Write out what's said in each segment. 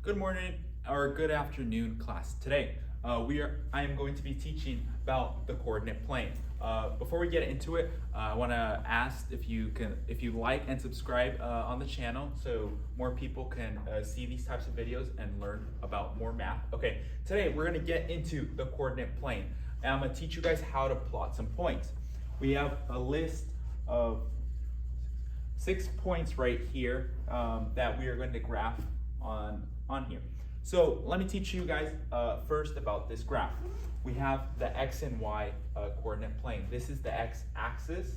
Good morning or good afternoon, class. Today, I am going to be teaching about the coordinate plane. Before we get into it, I want to ask if you like and subscribe on the channel so more people can see these types of videos and learn about more math. Okay, today we're going to get into the coordinate plane, and I'm going to teach you guys how to plot some points. We have a list of 6 points right here that we are going to graph on here. So let me teach you guys first about this graph. We have the X and Y coordinate plane. This is the X axis.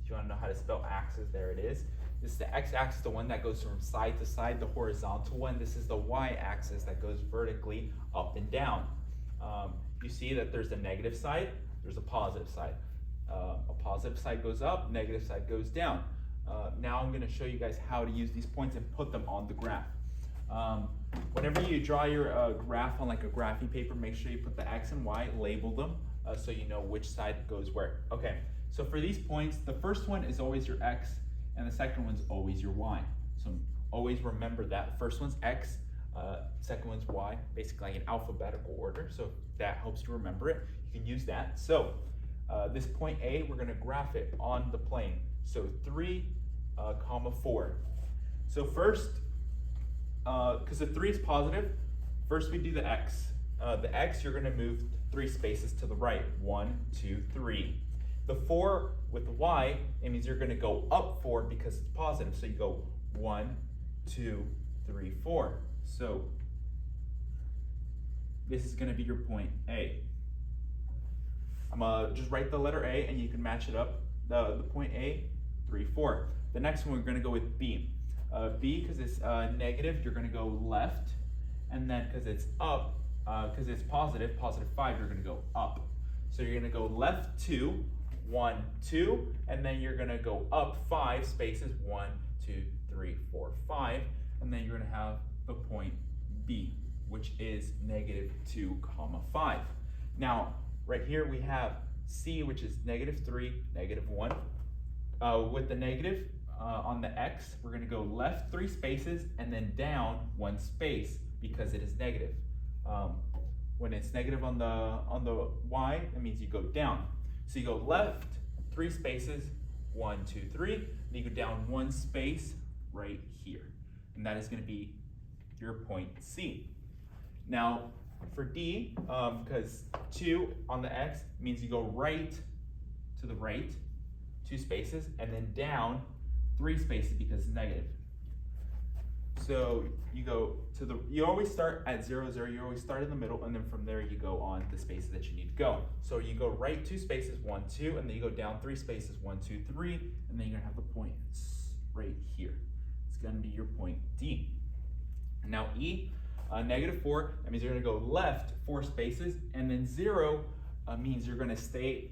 If you want to know how to spell axis, there it is. This is the X axis, the one that goes from side to side, the horizontal one. This is the Y axis that goes vertically up and down. You see that there's a negative side, there's a positive side. A positive side goes up, negative side goes down. Now I'm going to show you guys how to use these points and put them on the graph. Whenever you draw your graph on like a graphing paper, make sure you put the X and Y, label them so you know which side goes where. Okay, so for these points, the first one is always your X and the second one's always your Y. So always remember that. The first one's X, second one's Y, basically like in alphabetical order. So if that helps you remember it, you can use that. So this point A, we're gonna graph it on the plane. So 3, 4. So first, because the 3 is positive, first we do the X. The X, you're gonna move 3 spaces to the right. 1, 2, 3. The 4 with the Y, it means you're gonna go up 4 because it's positive. So you go 1, 2, 3, 4. So this is gonna be your point A. I'm gonna just write the letter A and you can match it up. The point A, 3, 4. The next one, we're gonna go with B. B, because it's negative, you're gonna go left. And then because it's up, because it's positive, positive 5, you're gonna go up. So you're gonna go left 2, 1, 2, and then you're gonna go up 5 spaces, 1, 2, 3, 4, 5. And then you're gonna have the point B, which is negative 2, 5. Now, right here we have C, which is negative 3, negative 1. With the negative on the X, we're going to go left 3 spaces and then down 1 space because it is negative. When it's negative on the Y, that means you go down. So you go left 3 spaces, 1, 2, 3, and you go down 1 space right here. And that is going to be your point C. Now, for D, because 2 on the X means you go right to the right, 2 spaces, and then down 3 spaces because it's negative. So you go to you always start at 0, 0, you always start in the middle, and then from there you go on the spaces that you need to go. So you go right 2 spaces, 1, 2, and then you go down 3 spaces, 1, 2, 3, and then you're gonna have the point right here. It's gonna be your point D. And now E, negative 4, that means you're gonna go left 4 spaces, and then 0 means you're gonna stay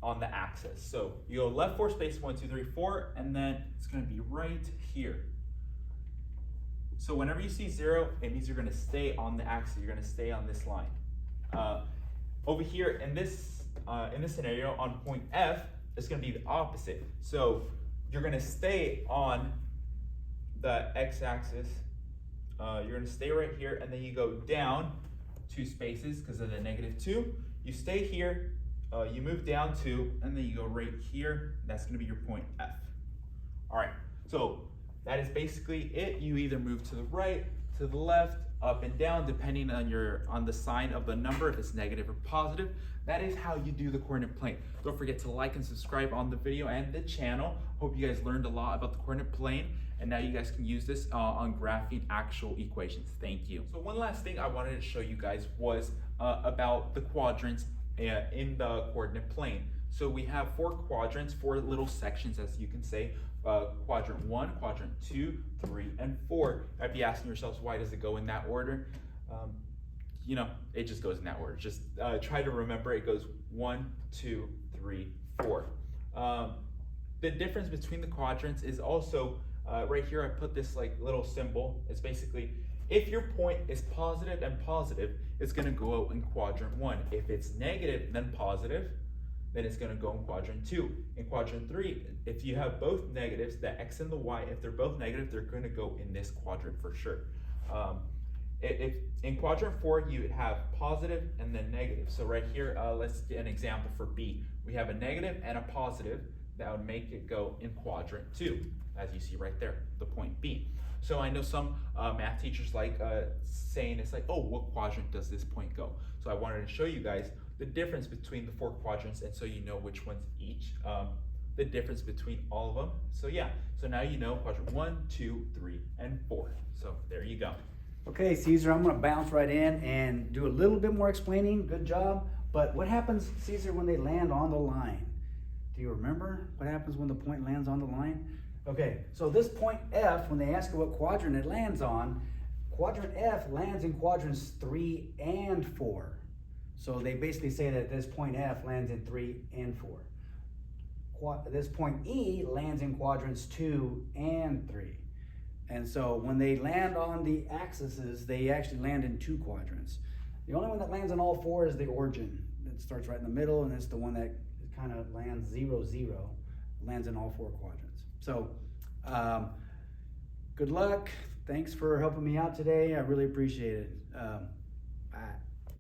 on the axis. So you go left 4 spaces, 1, 2, 3, 4, and then it's gonna be right here. So whenever you see 0, it means you're gonna stay on the axis, you're gonna stay on this line. Over here in this scenario on point F, it's gonna be the opposite. So you're gonna stay on the x-axis, you're gonna stay right here, and then you go down 2 spaces because of the negative 2. You stay here, you move down 2, and then you go right here. That's gonna be your point F. All right, so that is basically it. You either move to the right, to the left, up and down, depending on the sign of the number, if it's negative or positive. That is how you do the coordinate plane. Don't forget to like and subscribe on the video and the channel. Hope you guys learned a lot about the coordinate plane, and now you guys can use this on graphing actual equations. Thank you. So one last thing I wanted to show you guys was about the quadrants in the coordinate plane. So we have 4 quadrants, 4 little sections, as you can say. Quadrant 1, quadrant 2, 3, and 4. I'd be asking yourselves, why does it go in that order? You know, it just goes in that order. Just try to remember it goes 1, 2, 3, 4. The difference between the quadrants is also, right here I put this like little symbol. It's basically, if your point is positive and positive, it's gonna go out in quadrant 1. If it's negative then positive, then it's gonna go in quadrant 2. In quadrant 3, if you have both negatives, the X and the Y, if they're both negative, they're gonna go in this quadrant for sure. if in quadrant 4 you would have positive and then negative. So right here, let's get an example for B. We have a negative and a positive. That would make it go in quadrant 2, as you see right there, the point B. So I know some math teachers like saying it's like, oh, what quadrant does this point go? So I wanted to show you guys the difference between the 4 quadrants, and so you know which ones each, the difference between all of them. So yeah, so now you know quadrant 1, 2, 3, and 4. So there you go. Okay, Cesar, I'm gonna bounce right in and do a little bit more explaining. Good job. But what happens, Cesar, when they land on the line? Do you remember what happens when the point lands on the line? Okay, so this point F, when they ask you what quadrant it lands on, quadrant F lands in quadrants 3 and 4. So they basically say that this point F lands in 3 and 4. This point E lands in quadrants 2 and 3. And so when they land on the axes, they actually land in 2 quadrants. The only one that lands on all 4 is the origin. It starts right in the middle, and it's the one that kind of lands 0, 0, lands in all 4 quadrants. So good luck. Thanks for helping me out today. I really appreciate it. Bye.